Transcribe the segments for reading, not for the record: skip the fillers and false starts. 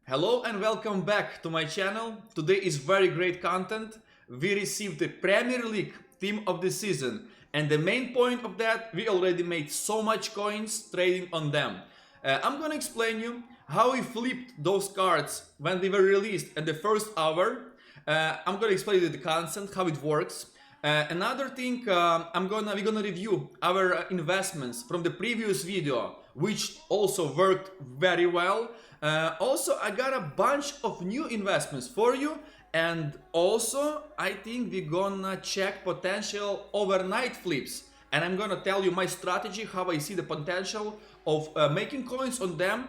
Hello and welcome back to my channel. Today is very great content. We received the Premier League team of the season, and the main point of that, we already made so much coins trading on them. I'm gonna explain you how we flipped those cards when they were released at the first hour. I'm gonna explain you the concept, how it works. Another thing, we're gonna review our investments from the previous video, which also worked very well. Also, I got a bunch of new investments for you, and also I think we're gonna check potential overnight flips, and I'm gonna tell you my strategy, how I see the potential of making coins on them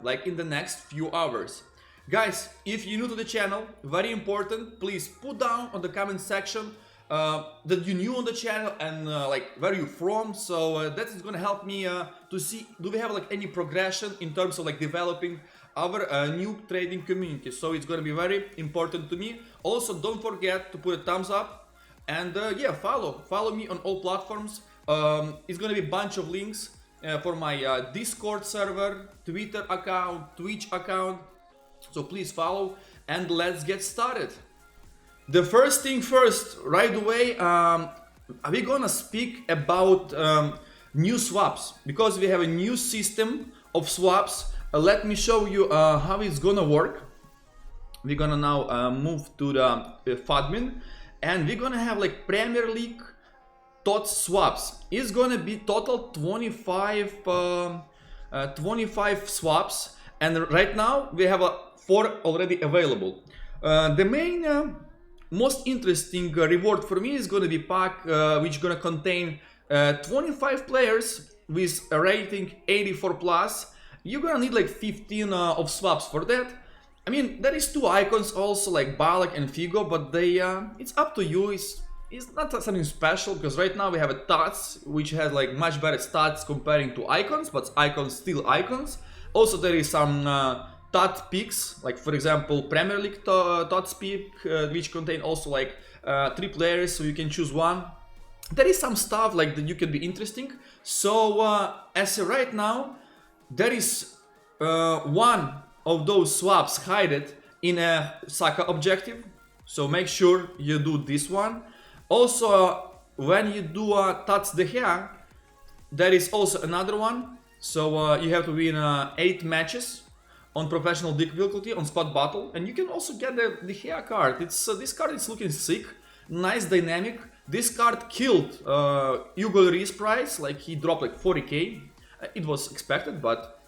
like in the next few hours. Guys, if you're new to the channel, very important, please put down on the comment section that you're new on the channel and like where you from, so that is gonna help me to see do we have like any progression in terms of like developing our new trading community. So it's gonna be very important to me. Also, don't forget to put a thumbs up and yeah, follow me on all platforms. It's gonna be a bunch of links for my Discord server, Twitter account, Twitch account, so please follow and let's get started. The first thing first, right away, we're gonna speak about new swaps, because we have a new system of swaps. Let me show you how it's gonna work. We're gonna now move to the Fodder, and we're gonna have like Premier League TOTS swaps. It's gonna be total 25 swaps, and right now we have 4 already available. The main most interesting reward for me is gonna be pack which gonna contain 25 players with a rating 84 plus. You're gonna need like 15 of swaps for that. I mean, there is 2 icons also, like Balak and Figo, but they it's up to you. It's not something special, because right now we have a TOTS which has like much better stats comparing to icons, but icons still icons. Also, there is some TOT picks, like for example Premier League TOTS pick, which contain also like 3 players, so you can choose one. There is some stuff like that you can be interesting. So as of right now, there is one of those swaps hidden in a Saka objective, so make sure you do this one. Also, when you do a TOTS De Gea, there is also another one. So you have to win 8 matches on professional difficulty on squad battle, and you can also get the Gea card. It's this card is looking sick, nice dynamic. This card killed Hugo Lloris price, like he dropped like 40k. It was expected, but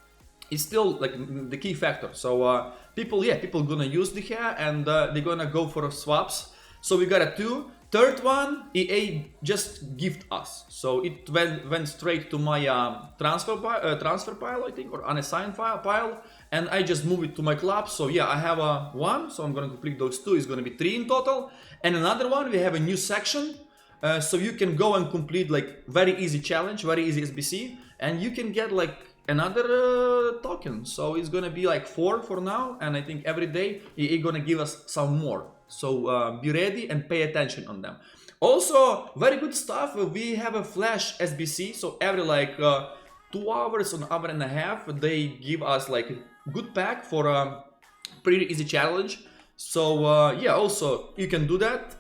it's still like the key factor. So people gonna use the Gea, and they're gonna go for swaps. So we got a 2. Third one, EA just gift us, so it went straight to my transfer pile, I think, or unassigned pile, and I just moved it to my club. So yeah, I have a 1, so I'm gonna complete those 2. It's gonna be 3 in total. And another one, we have a new section, so you can go and complete like very easy challenge, very easy SBC, and you can get like another token. So it's gonna be like 4 for now, and I think every day EA gonna give us some more. So be ready and pay attention on them. Also, very good stuff. We have a flash SBC, so every like 2 hours or an hour and a half, they give us like a good pack for a pretty easy challenge. So yeah, also you can do that.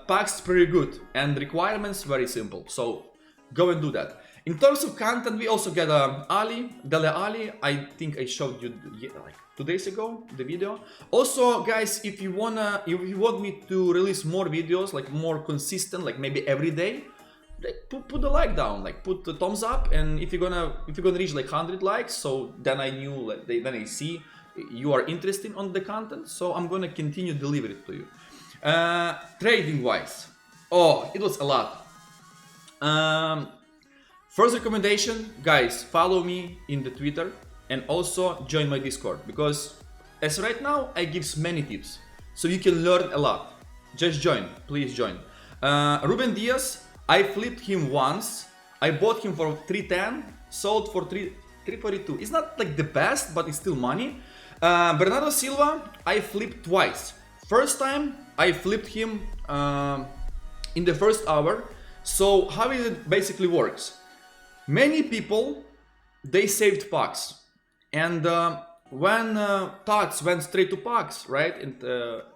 Packs pretty good, and requirements very simple. So go and do that. In terms of content, we also get Dele Ali. I think I showed you like 2 days ago the video. Also, guys, if you want me to release more videos, like more consistent, like maybe every day, put the like down, like put the thumbs up. And if you're gonna reach like 100 likes, so then I knew, like, then I see you are interested on the content. So I'm gonna continue deliver it to you. Trading wise, oh, it was a lot. First recommendation, guys, follow me in the Twitter and also join my Discord, because as right now I give many tips, so you can learn a lot. Just join, please join. Ruben Diaz, I flipped him once. I bought him for 310, sold for 342. It's not like the best, but it's still money. Bernardo Silva, I flipped twice. First time I flipped him in the first hour. So how it basically works? Many people, they saved packs, and when TOTS went straight to PAX, right? In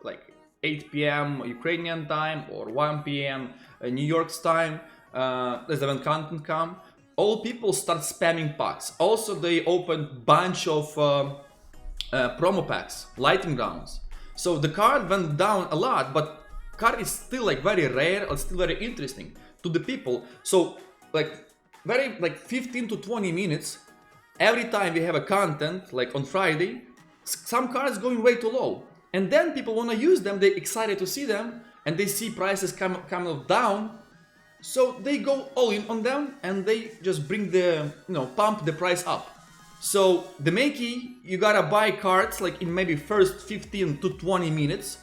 like 8 p.m. Ukrainian time or 1 p.m. New York's time, as when content come, all people start spamming packs. Also, they opened bunch of promo packs, lightning rounds. So the card went down a lot, but card is still like very rare and still very interesting to the people. So like very like 15 to 20 minutes every time we have a content like on Friday, some cards going way too low, and then people want to use them. They're excited to see them, and they see prices come down. So they go all in on them and they just bring the, pump the price up. So the main key, you gotta buy cards like in maybe first 15 to 20 minutes.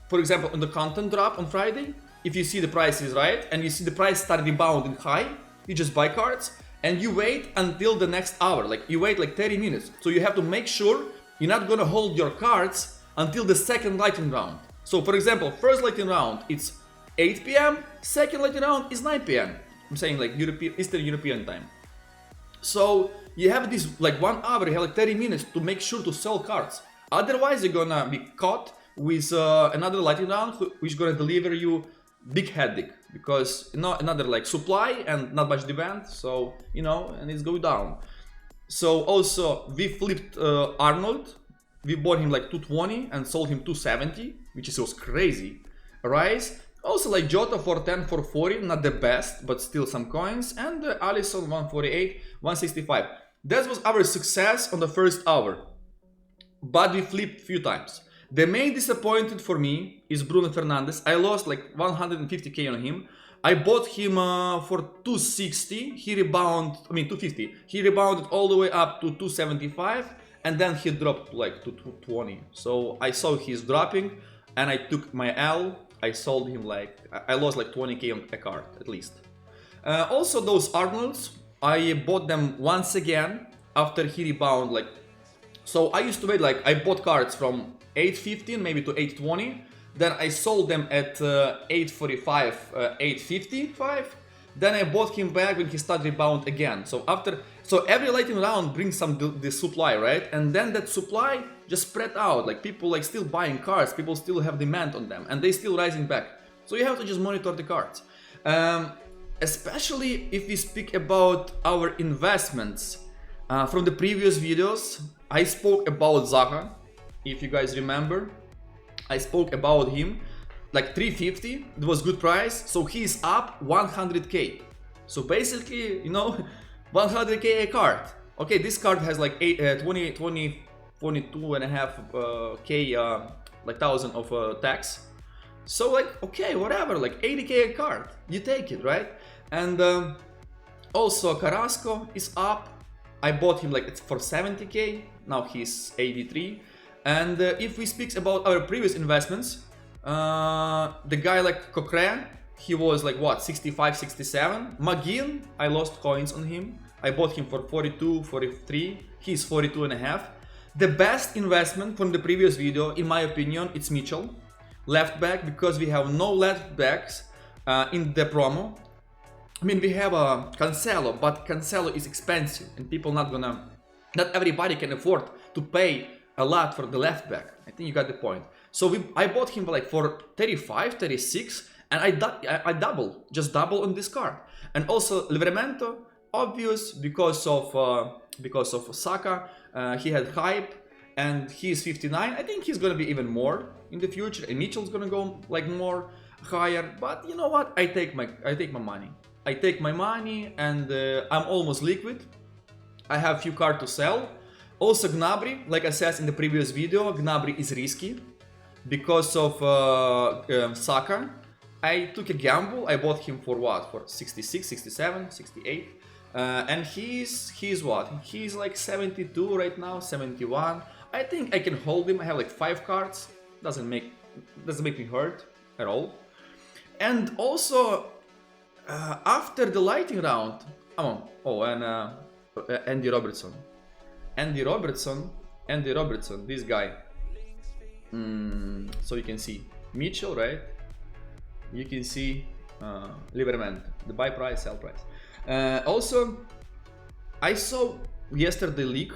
For example, on the content drop on Friday, if you see the price is right and you see the price start rebounding high, you just buy cards and you wait until the next hour. Like you wait like 30 minutes. So you have to make sure you're not gonna hold your cards until the second lightning round. So for example, first lightning round, it's 8 p.m. Second lightning round is 9 p.m. I'm saying like Eastern European time. So you have this like 1 hour, you have like 30 minutes to make sure to sell cards. Otherwise, you're gonna be caught with another lightning round, which is gonna deliver you big headache because another like supply and not much demand. So and it's going down. So also we flipped Arnold. We bought him like 220 and sold him 270, which is crazy. Rise. Also like Jota for 10 for 40, not the best, but still some coins. And Alisson 148, 165. That was our success on the first hour. But we flipped few times. The main disappointment for me is Bruno Fernandes. I lost like 150k on him. I bought him for 260. He rebounded, 250. He rebounded all the way up to 275. And then he dropped like to 220. So I saw he's dropping and I took my L. I sold him I lost like 20k on a card at least. Also those Arnolds, I bought them once again after he rebound so I used to wait I bought cards from 815 maybe to 820, then I sold them at 845, 855, then I bought him back when he started rebound again. So every lightning round brings some the supply, right? And then that supply just spread out, people still buying cards, people still have demand on them and they still rising back. So you have to just monitor the cards. Especially if we speak about our investments. From the previous videos, I spoke about Zaha, if you guys remember. I spoke about him, 350, it was good price, so he is up 100k. So basically, 100k a card. Okay, this card has 22.5k thousand of tax. So okay, whatever, 80k a card, you take it, right? And also Carrasco is up. I bought him for 70k, now he's 83. And if we speak about our previous investments, the guy Coquelin, he was 65, 67. McGinn, I lost coins on him. I bought him for 42, 43. He's 42 and a half. The best investment from the previous video, in my opinion, it's Mitchell, left back, because we have no left backs in the promo. We have a Cancelo, but Cancelo is expensive and people not everybody can afford to pay a lot for the left back. I think you got the point. So I bought him for 35, 36, and I double on this card. And also Livramento, obvious because of Saka. He had hype and he's 59. I think he's gonna be even more in the future, and Mitchell's gonna go more higher. But you know what? I take my money. I take my money and I'm almost liquid. I have few cards to sell. Also Gnabry, like I said in the previous video, Gnabry is risky because of Saka. I took a gamble. I bought him for what? For 66, 67, 68. And he's what? He's 72 right now, 71. I think I can hold him. I have 5 cards. Doesn't make me hurt at all. And also after the lightning round, Andy Robertson, this guy. So you can see Mitchell, right? You can see Liverman, the buy price, sell price. Also, I saw yesterday leak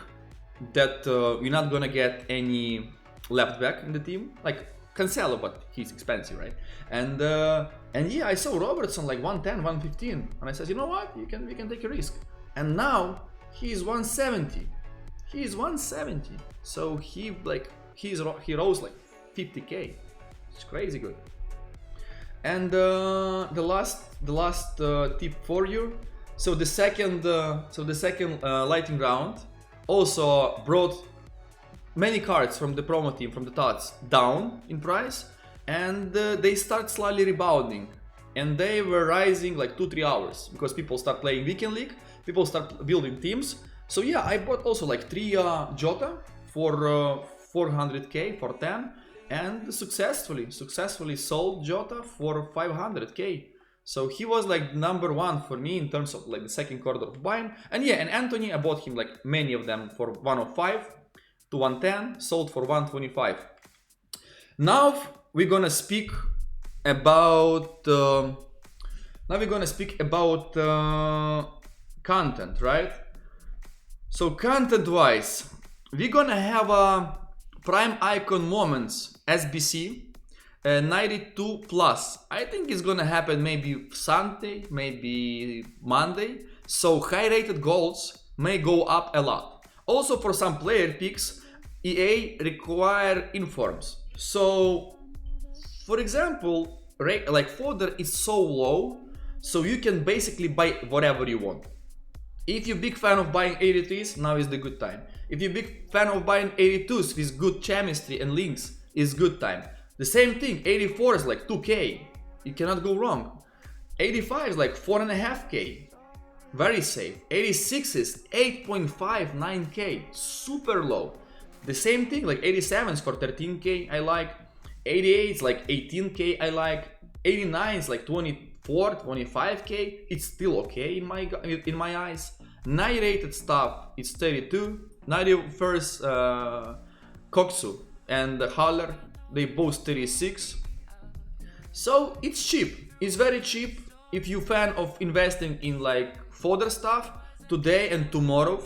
that you're not gonna get any left back in the team, like Cancelo, but he's expensive, right? And yeah, I saw Robertson like 110, 115, and I said, you know what, we can take a risk. And now he's 170. He's 170. So he rose like 50k. It's crazy good. And the last tip for you. So the second lightning round also brought many cards from the promo team, from the TOTS, down in price, and they start slightly rebounding, and they were rising like 2-3 hours because people start playing weekend league, people start building teams. So yeah, I bought also like 3 Jota for 400k for 10, and successfully sold Jota for 500k. So he was like number one for me in terms of like the second quarter of buying. And yeah, and Anthony, I bought him like many of them for 105 to 110, sold for 125. Now we're gonna speak about content, right? So content wise, we're gonna have a prime icon moments SBC 92 plus. I think it's gonna happen maybe Sunday, maybe Monday. So high rated goals may go up a lot. Also for some player picks, EA require informs. So for example, like Fodder is so low, so you can basically buy whatever you want. If you're a big fan of buying 83s, now is the good time. If you're a big fan of buying 82s with good chemistry and links, is good time. The same thing, 84 is like 2k, you cannot go wrong. 85 is like 4.5k, very safe. 86 is 8.5, 9k, super low. The same thing, like 87 is for 13k, I like. 88 is like 18k, I like. 89 is like 24, 25k, it's still okay in my eyes. 90 rated stuff, it's 32. 91st Koksu and Haller, they both 36. So it's cheap, it's very cheap. If you're fan of investing in like fodder stuff, today and tomorrow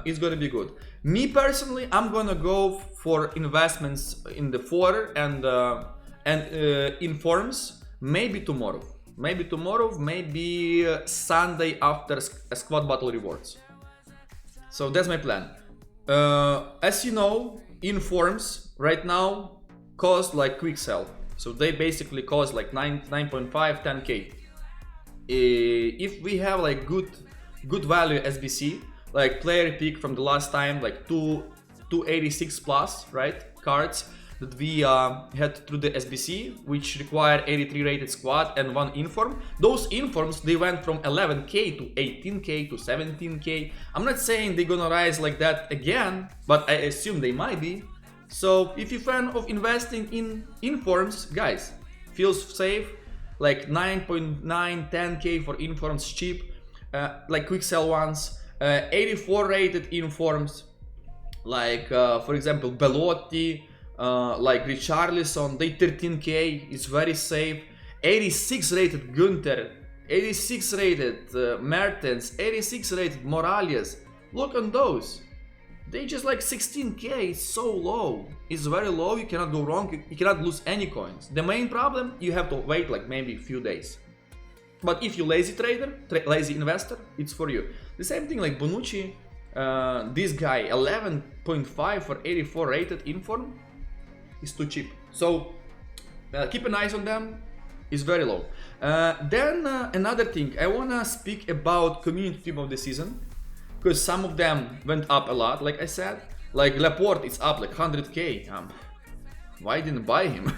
it's gonna be good. Me personally, I'm gonna go for investments in the fodder and informs maybe tomorrow. Maybe Sunday after a squad battle rewards. So that's my plan. As you know, informs right now cost like quick sell. So they basically cost like 9.5, 10k. If we have like good value SBC, like player pick from the last time, like 286 plus, right, cards that we had through the SBC, which require 83 rated squad and 1 inform. Those informs, they went from 11k to 18k to 17k. I'm not saying they're gonna rise like that again, but I assume they might be. So if you're fan of investing in informs, guys, feels safe. Like 9.9, 10k for informs, cheap, like quick sell ones. 84 rated informs, like for example Belotti, like Richarlison, they 13k, it's very safe. 86 rated Günther, 86 rated Mertens, 86 rated Morales, look on those. They just like 16k, it's so low, it's very low, you cannot go wrong, you cannot lose any coins. The main problem, you have to wait like maybe a few days. But if you're lazy trader, lazy investor, it's for you. The same thing like Bonucci, this guy 11.5 for 84 rated inform is too cheap. So keep an eye on them, it's very low. Then another thing, I wanna speak about community team of the season, because some of them went up a lot, like I said. Like Laporte is up like 100k. Why didn't buy him?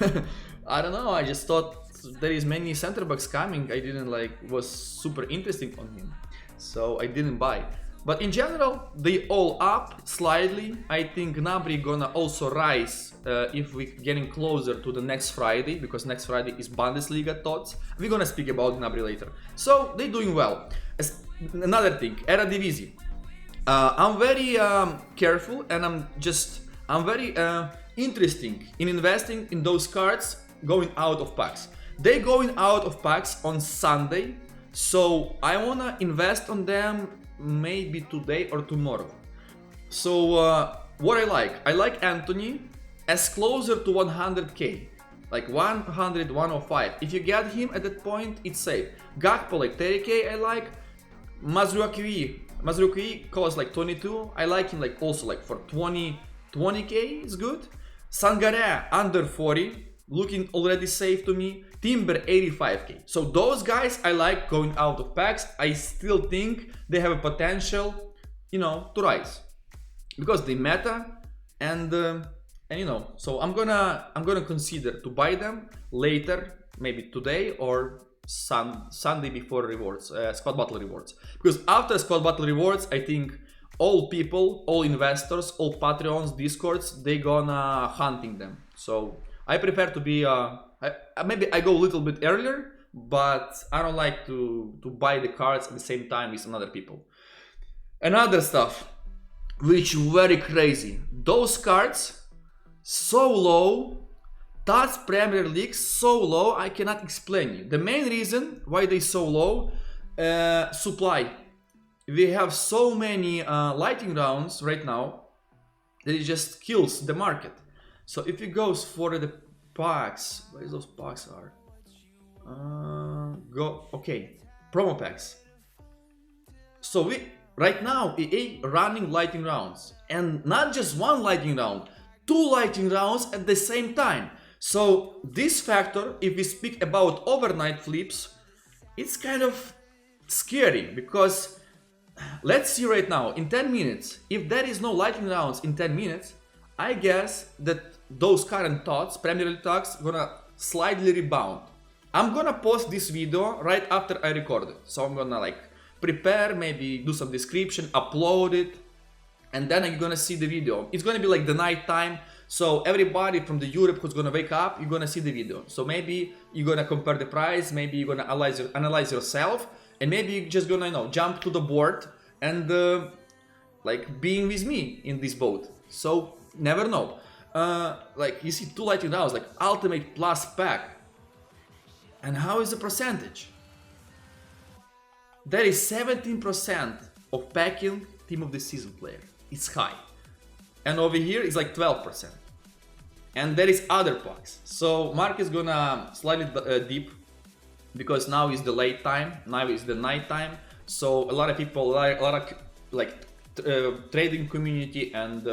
I don't know, I just thought there is many center backs coming. I didn't like, was super interesting on him, so I didn't buy. But in general, they all up slightly. I think Gnabry gonna also rise if we're getting closer to the next Friday, because next Friday is Bundesliga TOTS. We're gonna speak about Gnabry later. So they're doing well. Another thing, Eredivisie. I'm very careful, and I'm very interesting in investing in those cards going out of packs. They going out of packs on Sunday, so I wanna invest on them maybe today or tomorrow. So what I like Anthony as closer to 100k, like 100, 105. If you get him at that point, it's safe. Gakpo like 30k, I like. Mazruki costs like 22. I like him like also like for 20k is good. Sangare under 40, looking already safe to me. Timber 85k. So those guys I like going out of packs. I still think they have a potential, you know, to rise because they meta and you know. So I'm gonna consider to buy them later, maybe today or Sunday before rewards, squad battle rewards. Because after squad battle rewards, I think all people, all investors, all Patreons, Discords, they gonna hunting them. So I prefer to be maybe I go a little bit earlier, but I don't like to buy the cards at the same time with another people. Another stuff which very crazy, those cards so low, TOTS Premier League so low, I cannot explain you. The main reason why they so low, supply. We have so many lightning rounds right now that it just kills the market. So if it goes for the packs, where those packs are? Okay, promo packs. So we right now EA running lightning rounds, and not just one lightning round, 2 lightning rounds at the same time. So this factor, if we speak about overnight flips, it's kind of scary because let's see right now in 10 minutes, if there is no lightning rounds in 10 minutes, I guess that those current TOTS, Premier League TOTS, gonna slightly rebound. I'm gonna post this video right after I record it. So I'm gonna like prepare, maybe do some description, upload it, and then I'm gonna see the video. It's gonna be like the night time. So everybody from the Europe who's gonna wake up, you're gonna see the video. So maybe you're gonna compare the price, maybe you're gonna analyze yourself, and maybe you're just gonna, you know, jump to the board and like being with me in this boat. So never know. Like you see 2 lightning rounds, like ultimate plus pack. And how is the percentage? There is 17% of packing team of the season player. It's high. And over here it's like 12%. And there is other packs. So market is gonna slightly dip because now is the late time, now is the night time. So a lot of people, a lot of like trading community and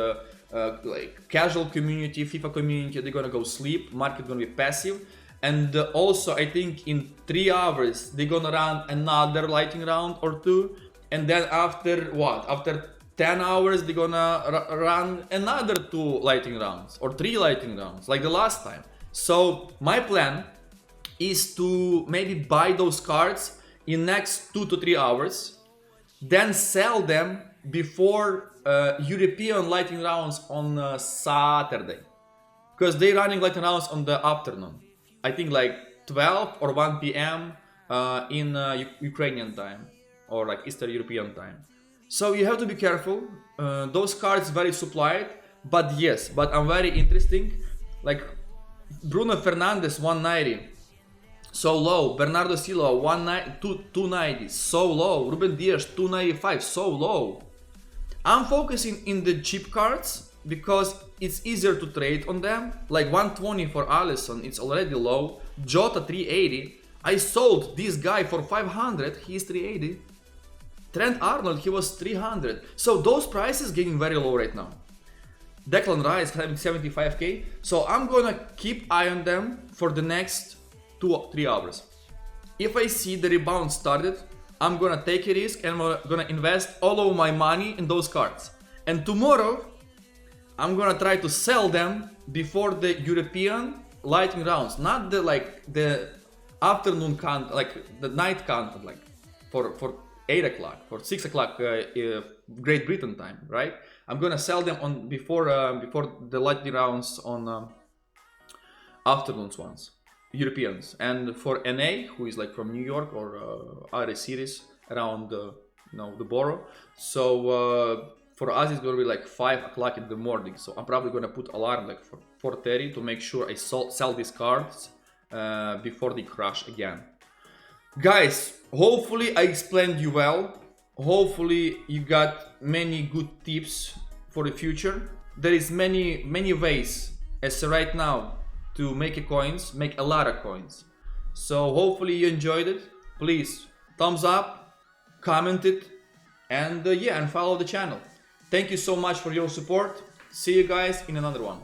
like casual community, FIFA community, they're gonna go sleep. Market gonna be passive. And also I think in 3 hours they're gonna run another lightning round or 2. And then after what? After 10 hours they're gonna run another 2 lightning rounds or 3 lightning rounds like the last time. So my plan is to maybe buy those cards in next 2 to 3 hours, then sell them before European lightning rounds on Saturday, because they're running lightning rounds on the afternoon. I think like 12 or 1 p.m. In Ukrainian time or like Eastern European time. So you have to be careful. Those cards very supplied, but yes, but I'm very interesting. Like Bruno Fernandes 190, so low. Bernardo Silva 290, so low. Ruben Dias 295, so low. I'm focusing in the cheap cards because it's easier to trade on them. Like 120 for Alisson, it's already low. Jota 380. I sold this guy for 500, he's 380. Trent Arnold, he was 300. So those prices getting very low right now. Declan Rice having 75k. So I'm gonna keep eye on them for the next 2 or 3 hours. If I see the rebound started, I'm gonna take a risk and I'm gonna invest all of my money in those cards. And tomorrow, I'm gonna try to sell them before the European lightning rounds, not the like the afternoon content, like the night content, like for 8 o'clock, for 6 o'clock Great Britain time, right? I'm gonna sell them on before the lightning rounds on afternoons ones, Europeans. And for NA, who is like from New York or other cities around the borough, so for us it's gonna be like 5 o'clock in the morning. So I'm probably gonna put alarm like for 4:30 to make sure I sell these cards before they crash again. Guys, hopefully I explained you well. Hopefully you got many good tips for the future. There is many ways as right now to make a lot of coins. So hopefully you enjoyed it. Please thumbs up, comment it, and yeah, and follow the channel. Thank you so much for your support. See you guys in another one.